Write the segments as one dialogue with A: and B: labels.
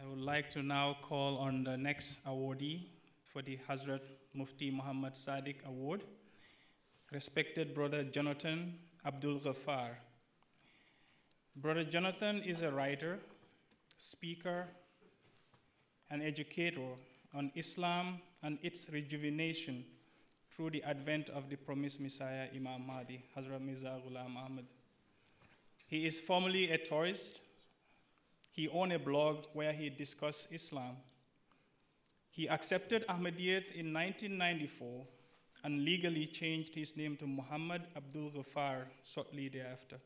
A: I would like to now call on the next awardee for the Hadhrat Mufti Mohammad Sadiq Award, respected Brother Jonathan Abdul Ghaffar. Brother Jonathan is a writer, speaker, and educator on Islam and its rejuvenation through the advent of the promised Messiah, Imam Mahdi, Hazrat Mirza Ghulam Ahmad. He is formerly a tourist. He owned a blog where he discussed Islam. He accepted Ahmadiyyat in 1994 and legally changed his name to Muhammad Abdul Ghaffar shortly thereafter.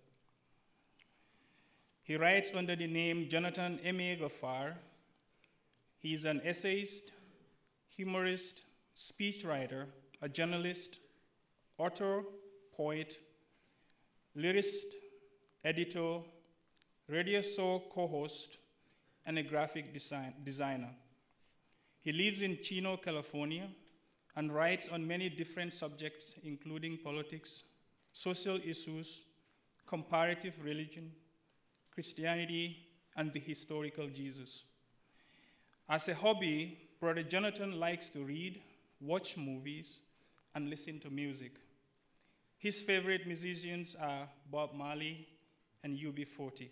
A: He writes under the name Jonathan M.A. Ghaffar. He is an essayist, humorist, speechwriter, a journalist, author, poet, lyricist, editor, radio show co-host, and a graphic designer. He lives in Chino, California, and writes on many different subjects, including politics, social issues, comparative religion, Christianity, and the historical Jesus. As a hobby, Brother Jonathan likes to read, watch movies, and listen to music. His favorite musicians are Bob Marley and UB40.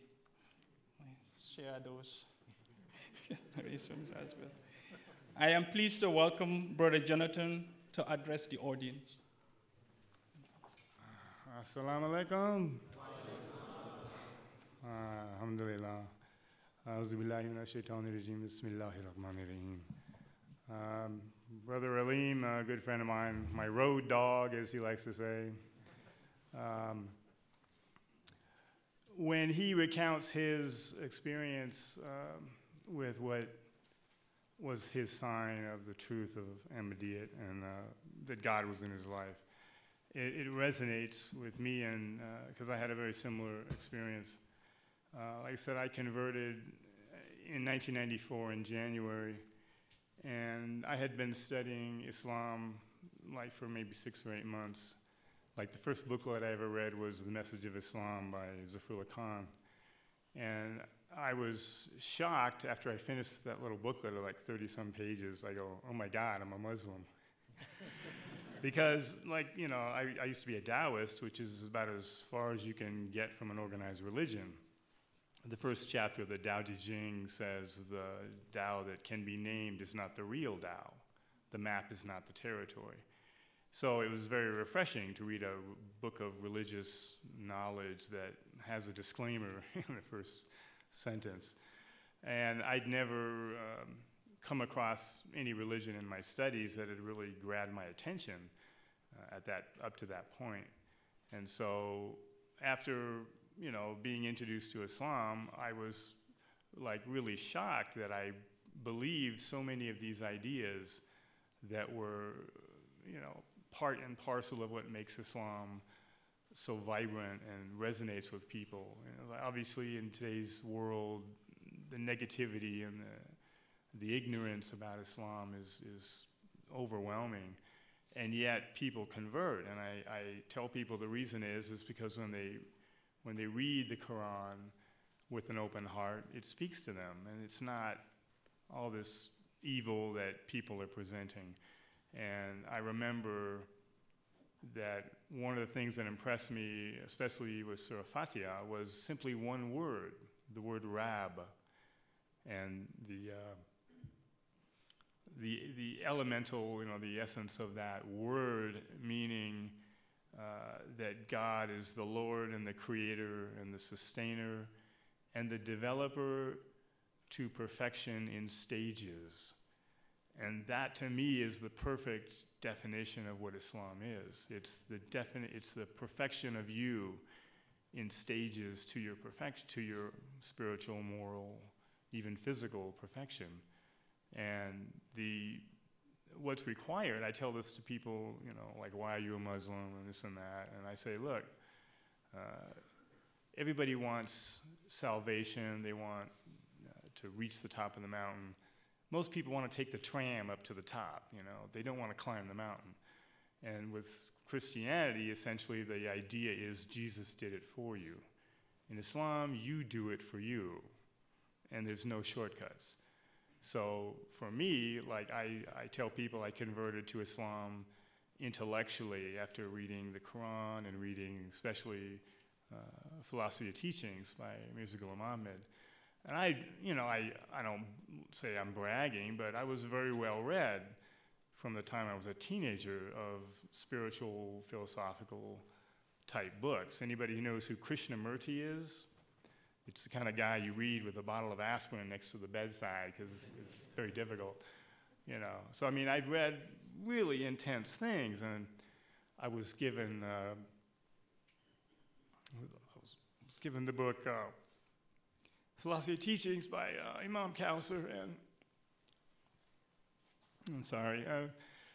A: Share those narrations as well. I am pleased to welcome Brother Jonathan to address the audience.
B: Assalamu alaikum. Alhamdulillah. A'udhu billahi minash shaitanir rajim. Bismillahir rahmanir rahim. Brother Aleem, a good friend of mine, my road dog, as he likes to say, when he recounts his experience with what was his sign of the truth of Ahmadiyyat and that God was in his life, it resonates with me, and because I had a very similar experience. Like I said, I converted in 1994 in January, and I had been studying Islam like for maybe 6 or 8 months. Like the first booklet I ever read was The Message of Islam by Zafrullah Khan. And I was shocked after I finished that little booklet of like 30-some pages. I go, oh my God, I'm a Muslim. Because like, you know, I used to be a Taoist, which is about as far as you can get from an organized religion. The first chapter of the Tao Te Ching says the Tao that can be named is not the real Tao. The map is not the territory. So it was very refreshing to read a book of religious knowledge that has a disclaimer in the first sentence. And I'd never come across any religion in my studies that had really grabbed my attention up to that point. And so after, you know, being introduced to Islam, I was like really shocked that I believed so many of these ideas that were, you know, part and parcel of what makes Islam so vibrant and resonates with people. You know, obviously, in today's world, the negativity and the ignorance about Islam is overwhelming, and yet people convert. And I tell people the reason is because when they read the Quran with an open heart, it speaks to them, and it's not all this evil that people are presenting. And I remember that one of the things that impressed me, especially with Surah Fatiha, was simply one word, the word Rab. And the elemental, you know, the essence of that word, meaning that God is the Lord and the creator and the sustainer and the developer to perfection in stages. And that, to me, is the perfect definition of what Islam is. It's the perfection of you in stages to your perfection, to your spiritual, moral, even physical perfection. And what's required, I tell this to people, you know, like, why are you a Muslim and this and that? And I say, look, everybody wants salvation. They want to reach the top of the mountain. Most people want to take the tram up to the top, you know. They don't want to climb the mountain. And with Christianity, essentially the idea is Jesus did it for you. In Islam, you do it for you, and there's no shortcuts. So for me, like I tell people I converted to Islam intellectually after reading the Quran and reading especially Philosophy of Teachings by Mirza Ghulam Ahmad. And I don't say I'm bragging, but I was very well read from the time I was a teenager of spiritual, philosophical type books. Anybody who knows who Krishnamurti is? It's the kind of guy you read with a bottle of aspirin next to the bedside because it's very difficult, you know. So I mean, I'd read really intense things, and I was given the book Philosophy of Teachings by Imam Kausar, and I'm sorry.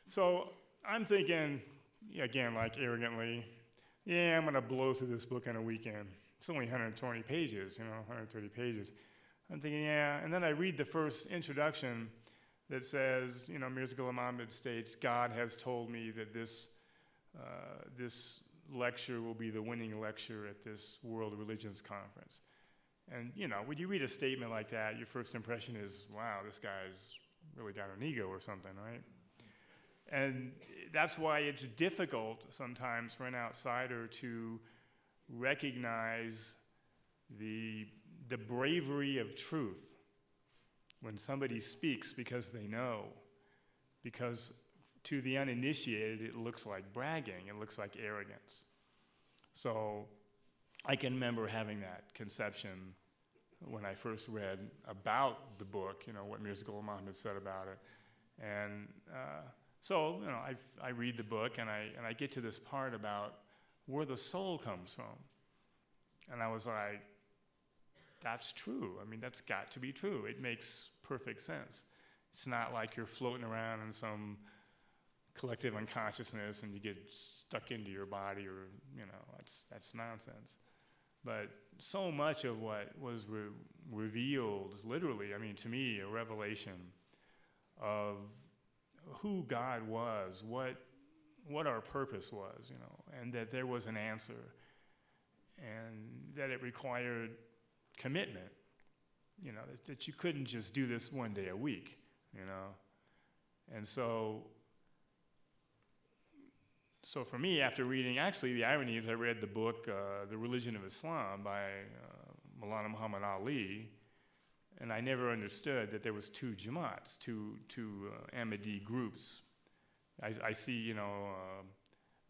B: So I'm thinking, again, like arrogantly, yeah, I'm going to blow through this book in a weekend. It's only 120 pages, 130 pages. I'm thinking, yeah, and then I read the first introduction that says, Mirza Ghulam Ahmad states, God has told me that this lecture will be the winning lecture at this World Religions Conference. And, when you read a statement like that, your first impression is, wow, this guy's really got an ego or something, right? And that's why it's difficult sometimes for an outsider to recognize the bravery of truth when somebody speaks because they know. Because to the uninitiated, it looks like bragging, it looks like arrogance. So I can remember having that conception when I first read about the book, what Mirza Ghulam Ahmad said about it. And so I read the book and I get to this part about where the soul comes from. And I was like, that's true. I mean, that's got to be true. It makes perfect sense. It's not like you're floating around in some collective unconsciousness and you get stuck into your body or, that's nonsense. But so much of what was revealed, literally, to me, a revelation of who God was, what our purpose was, and that there was an answer, and that it required commitment, that you couldn't just do this one day a week, And so for me, after reading, actually the irony is I read the book, The Religion of Islam by Maulana Muhammad Ali, and I never understood that there was two Jamaats, two Ahmadi groups. I see,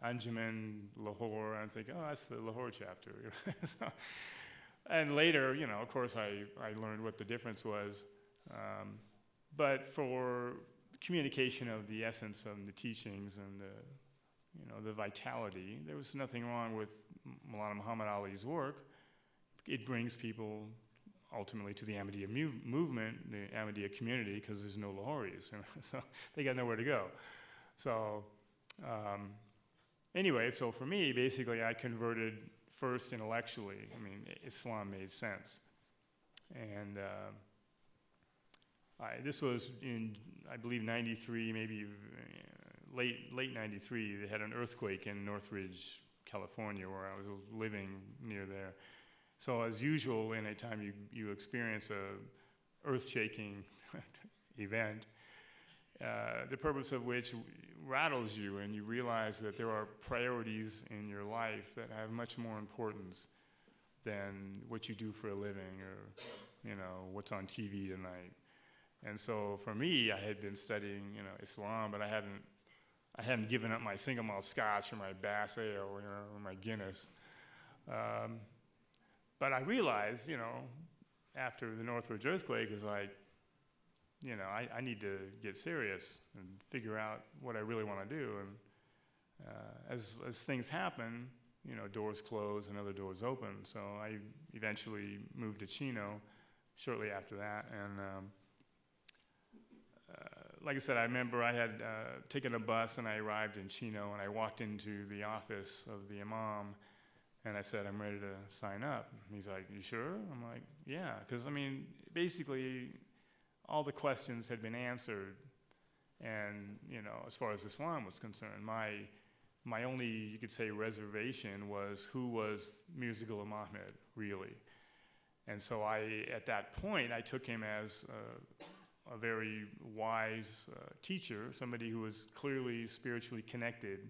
B: Anjuman, Lahore, and I'm thinking, oh, that's the Lahore chapter. And later, of course, I learned what the difference was. But for communication of the essence of the teachings and the vitality, there was nothing wrong with Maulana Muhammad Ali's work. It brings people ultimately to the Ahmadiyya movement, the Ahmadiyya community, because there's no Lahoris, so they got nowhere to go. So anyway, so for me, basically, I converted first intellectually. Islam made sense. And this was in, I believe, 93, maybe late 93. They had an earthquake in Northridge, California, where I was living near there. So as usual, in a time you experience a earth-shaking event, the purpose of which rattles you, and you realize that there are priorities in your life that have much more importance than what you do for a living or, what's on TV tonight. And so for me, I had been studying, Islam, but I hadn't given up my single malt scotch or my Bass Ale, or my Guinness. But I realized, after the Northridge earthquake, is like, I need to get serious and figure out what I really want to do. And as things happen, doors close and other doors open. So I eventually moved to Chino shortly after that. And like I said, I remember I had taken a bus and I arrived in Chino and I walked into the office of the imam and I said, I'm ready to sign up. And he's like, you sure? I'm like, yeah, because basically all the questions had been answered, and as far as Islam was concerned, my only, you could say, reservation was who was Mirza Ghulam Ahmad really. And so at that point, I took him as a very wise teacher, somebody who was clearly spiritually connected.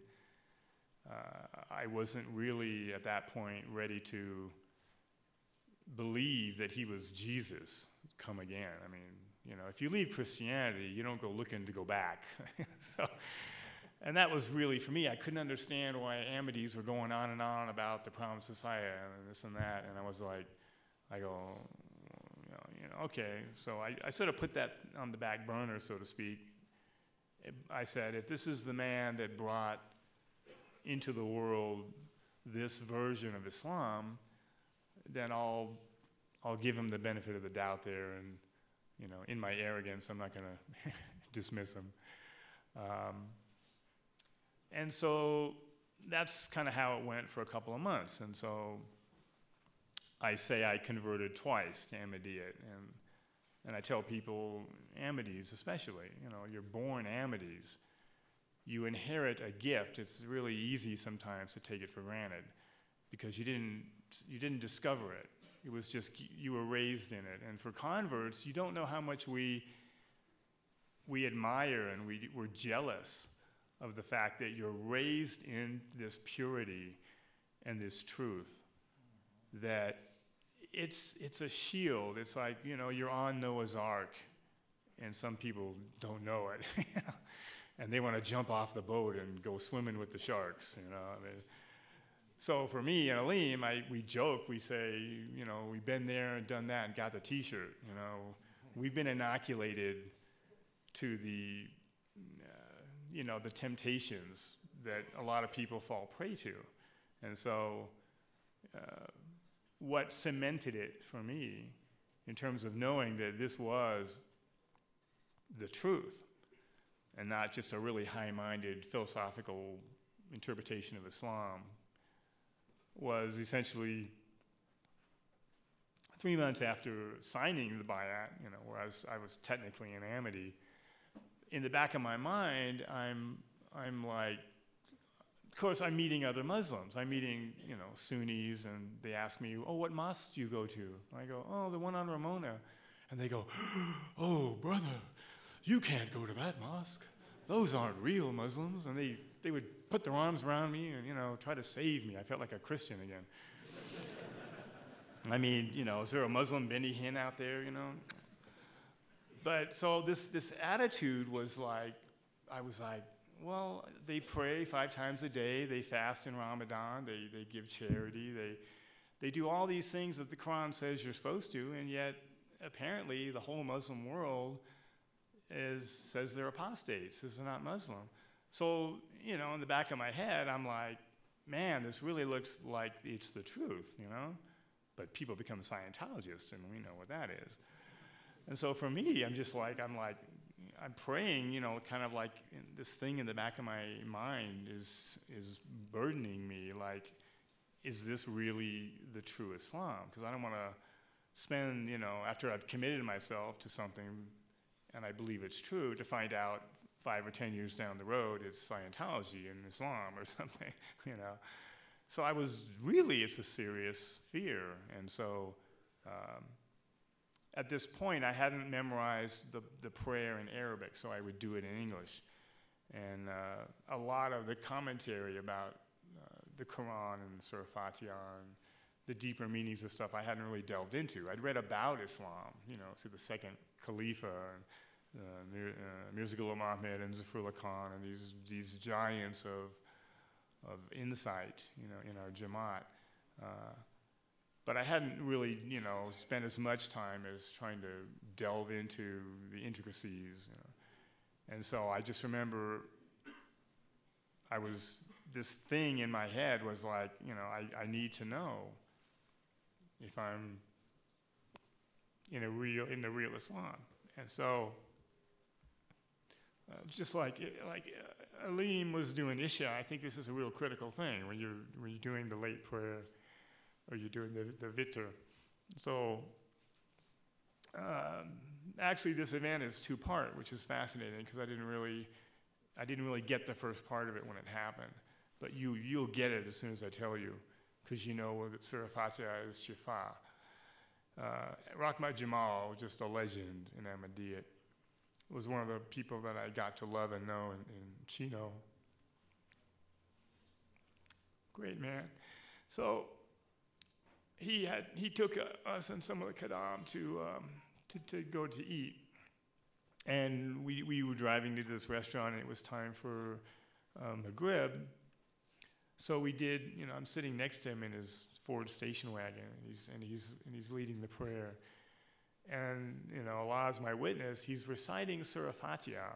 B: I wasn't really at that point ready to believe that he was Jesus come again. I mean, you know, if you leave Christianity, you don't go looking to go back. And that was really, for me, I couldn't understand why Ahmadis were going on and on about the promised Messiah and this and that. And I was like, okay. So I sort of put that on the back burner, so to speak. I said, if this is the man that brought into the world this version of Islam, then I'll give him the benefit of the doubt there. And, you know, in my arrogance, I'm not going to dismiss him. And so that's kind of how it went for a couple of months. And so I say I converted twice to Ahmadiyyat. And I tell people, Ahmadis especially, you know, you're born Ahmadis. You inherit a gift. It's really easy sometimes to take it for granted because you didn't discover it. It was just you were raised in it. And for converts, you don't know how much we admire and we're jealous of the fact that you're raised in this purity and this truth, that it's a shield. It's like, you know, you're on Noah's Ark, and some people don't know it, and they want to jump off the boat and go swimming with the sharks, you know. I mean, so for me and Aleem, we joke, we say, you know, we've been there and done that and got the T-shirt, you know. We've been inoculated to the you know, the temptations that a lot of people fall prey to. And so what cemented it for me in terms of knowing that this was the truth and not just a really high-minded philosophical interpretation of Islam was essentially 3 months after signing the bayat, you know, where I was technically an Ahmadi. In the back of my mind, I'm like, of course, I'm meeting other Muslims. I'm meeting, you know, Sunnis, and they ask me, oh, what mosque do you go to? And I go, oh, the one on Ramona. And they go, oh, brother, you can't go to that mosque. Those aren't real Muslims. And they would put their arms around me and, you know, try to save me. I felt like a Christian again. I mean, you know, is there a Muslim Benny Hinn out there, you know? But so this attitude was like, I was like, well, they pray 5 times a day, they fast in Ramadan, they give charity, they do all these things that the Quran says you're supposed to, and yet apparently the whole Muslim world says they're apostates, says they're not Muslim. So, you know, in the back of my head, I'm like, man, this really looks like it's the truth, you know? But people become Scientologists, and we know what that is. And so for me, I'm praying, you know, kind of like this thing in the back of my mind is burdening me, like, is this really the true Islam? Because I don't want to spend, you know, after I've committed myself to something and I believe it's true, to find out 5 or 10 years down the road it's Scientology and Islam or something, you know. So it's a serious fear. And so at this point, I hadn't memorized the prayer in Arabic, so I would do it in English. And a lot of the commentary about the Quran and Surah Fatiha and the deeper meanings of stuff I hadn't really delved into. I'd read about Islam, you know, through the second Khalifa, and Mirza Ghulam Ahmad and Zafrullah Khan, and these giants of insight, you know, in our Jamaat. But I hadn't really, you know, spent as much time as trying to delve into the intricacies, you know. And so I just remember this thing in my head was like, you know, I need to know if I'm in the real Islam. And so just like Aleem was doing Isha, I think this is a real critical thing when you're doing the late prayer or you're doing the Vitr. So actually this event is 2-part, which is fascinating because I didn't really get the first part of it when it happened. But you'll get it as soon as I tell you, because you know that Surah Fatiha is Shifa. Rahmat Jamal, just a legend in Ahmadiyyat. was one of the people that I got to love and know in Chino. Great man. So he took us and some of the Kadam to go to eat. And we were driving to this restaurant, and it was time for Maghrib. So we did, I'm sitting next to him in his Ford station wagon, and he's leading the prayer. And, Allah is my witness, he's reciting Surah Fatiha.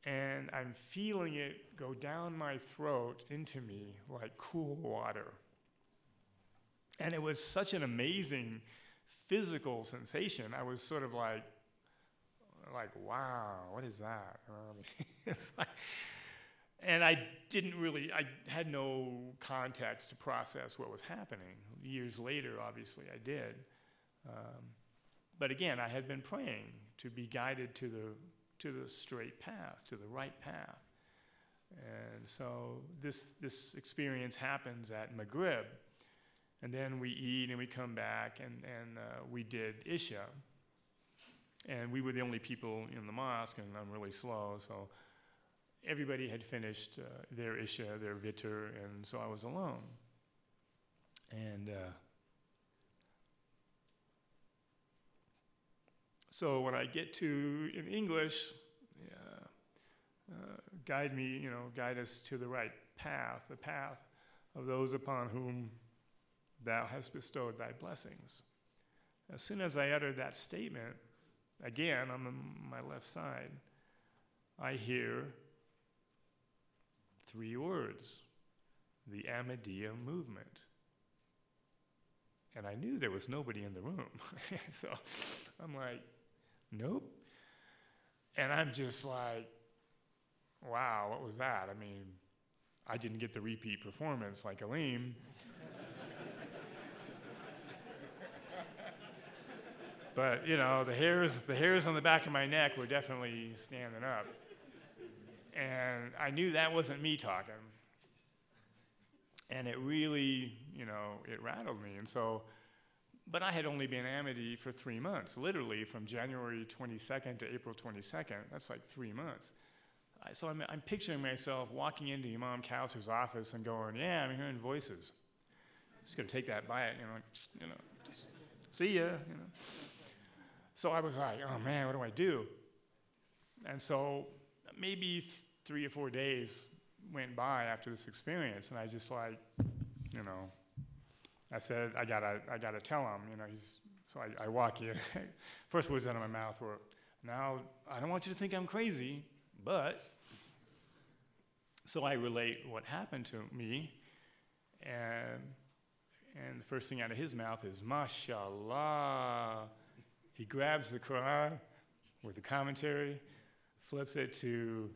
B: And I'm feeling it go down my throat into me like cool water. And it was such an amazing physical sensation. I was sort of like, wow, what is that? It's like, and I had no context to process what was happening. Years later, obviously, I did. But again, I had been praying to be guided to the straight path, to the right path. And so this experience happens at Maghrib. And then we eat and we come back, and we did Isha. And we were the only people in the mosque, and I'm really slow, so everybody had finished their Isha, their Vitr, and so I was alone. And so when I get to, in English, guide us to the right path, the path of those upon whom thou hast bestowed thy blessings. As soon as I uttered that statement, again, on my left side, I hear 3 words, the Ahmadiyya movement. And I knew there was nobody in the room. So I'm like, nope. And I'm just like, wow, what was that? I mean, I didn't get the repeat performance like Aleem. But, the hairs on the back of my neck were definitely standing up. And I knew that wasn't me talking. And it really, it rattled me. And so, but I had only been Ahmadi for 3 months, literally from January 22nd to April 22nd. That's like 3 months. So I'm picturing myself walking into Imam Kausar's office and going, yeah, I'm hearing voices. Just going to take that bite, just see ya, So I was like, oh man, what do I do? And so maybe 3 or 4 days went by after this experience, and I just like, I said, I gotta tell him, so I walk in. First words out of my mouth were, now, I don't want you to think I'm crazy, but, so I relate what happened to me, and the first thing out of his mouth is, MashaAllah. He grabs the Quran with the commentary, flips it to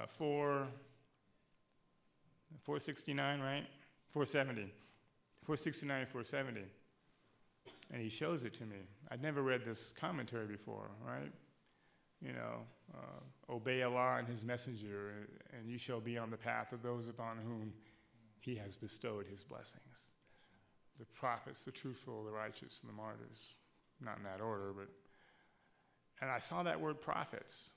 B: 469, right? 470. 469, 470. And he shows it to me. I'd never read this commentary before, right? Obey Allah and His Messenger, and you shall be on the path of those upon whom He has bestowed His blessings. The prophets, the truthful, the righteous, and the martyrs. Not in that order, but, and I saw that word prophets.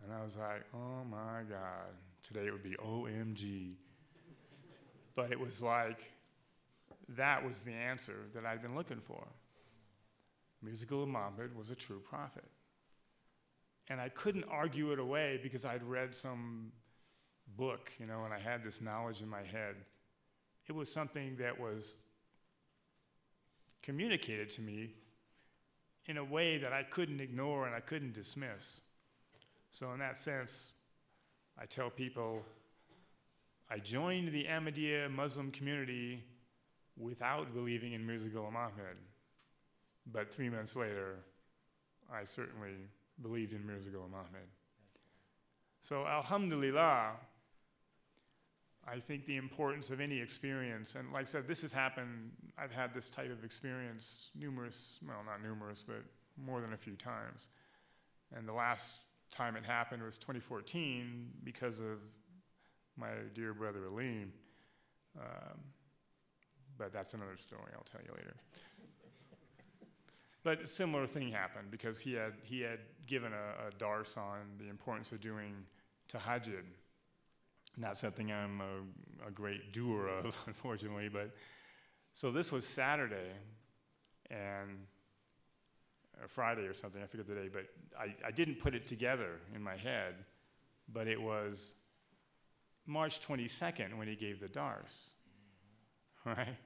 B: And I was like, oh my God, today it would be OMG. But it was like, that was the answer that I'd been looking for. Mirza Muhammad was a true prophet. And I couldn't argue it away because I'd read some book, and I had this knowledge in my head. It was something that was communicated to me in a way that I couldn't ignore and I couldn't dismiss. So in that sense, I tell people, I joined the Ahmadiyya Muslim community without believing in Mirza Ghulam Ahmad. But 3 months later, I certainly believed in Mirza Ghulam Ahmad. So alhamdulillah, I think the importance of any experience, and like I said, this has happened, I've had this type of experience not numerous, but more than a few times. And the last time it happened was 2014 because of my dear brother Aleem. But that's another story I'll tell you later. But a similar thing happened because he had given a dars on the importance of doing tahajjud. Not something I'm a great doer of, unfortunately, but so this was Saturday and or Friday or something, I forget the day, but I didn't put it together in my head, but it was March 22nd when he gave the dars, right?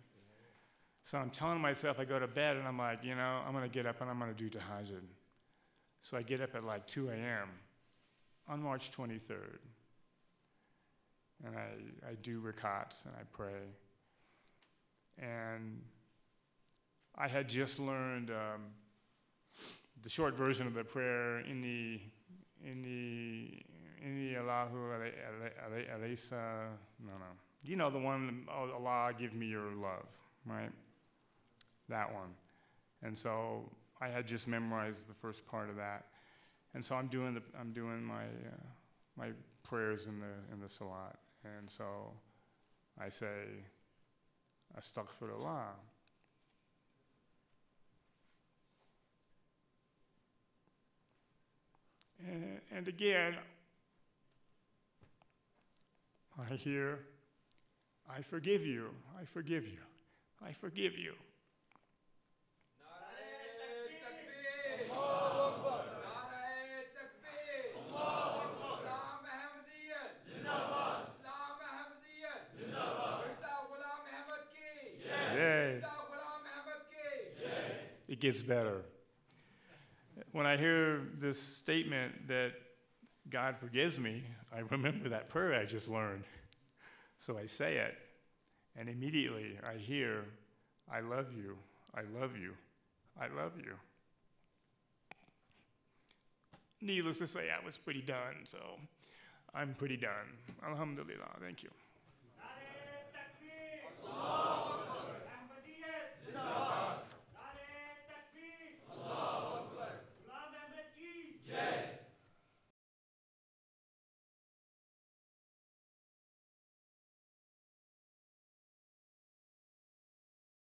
B: So I'm telling myself, I go to bed and I'm like, you know, I'm gonna get up and I'm gonna do tahajjud. So I get up at like 2 a.m. on March 23rd. And I do rakats and I pray. And I had just learned the short version of the prayer, in the Allahu alaysa, no. You know the one, oh, Allah give me your love, right? That one. And so I had just memorized the first part of that. And so I'm doing my prayers in the salat. And so I say, Astaghfirullah. And again, I hear, I forgive you, I forgive you, I forgive you. It gets better. When I hear this statement that God forgives me, I remember that prayer I just learned. So I say it, and immediately I hear, I love you, I love you, I love you. Needless to say, I was pretty done, so I'm pretty done. Alhamdulillah, thank you.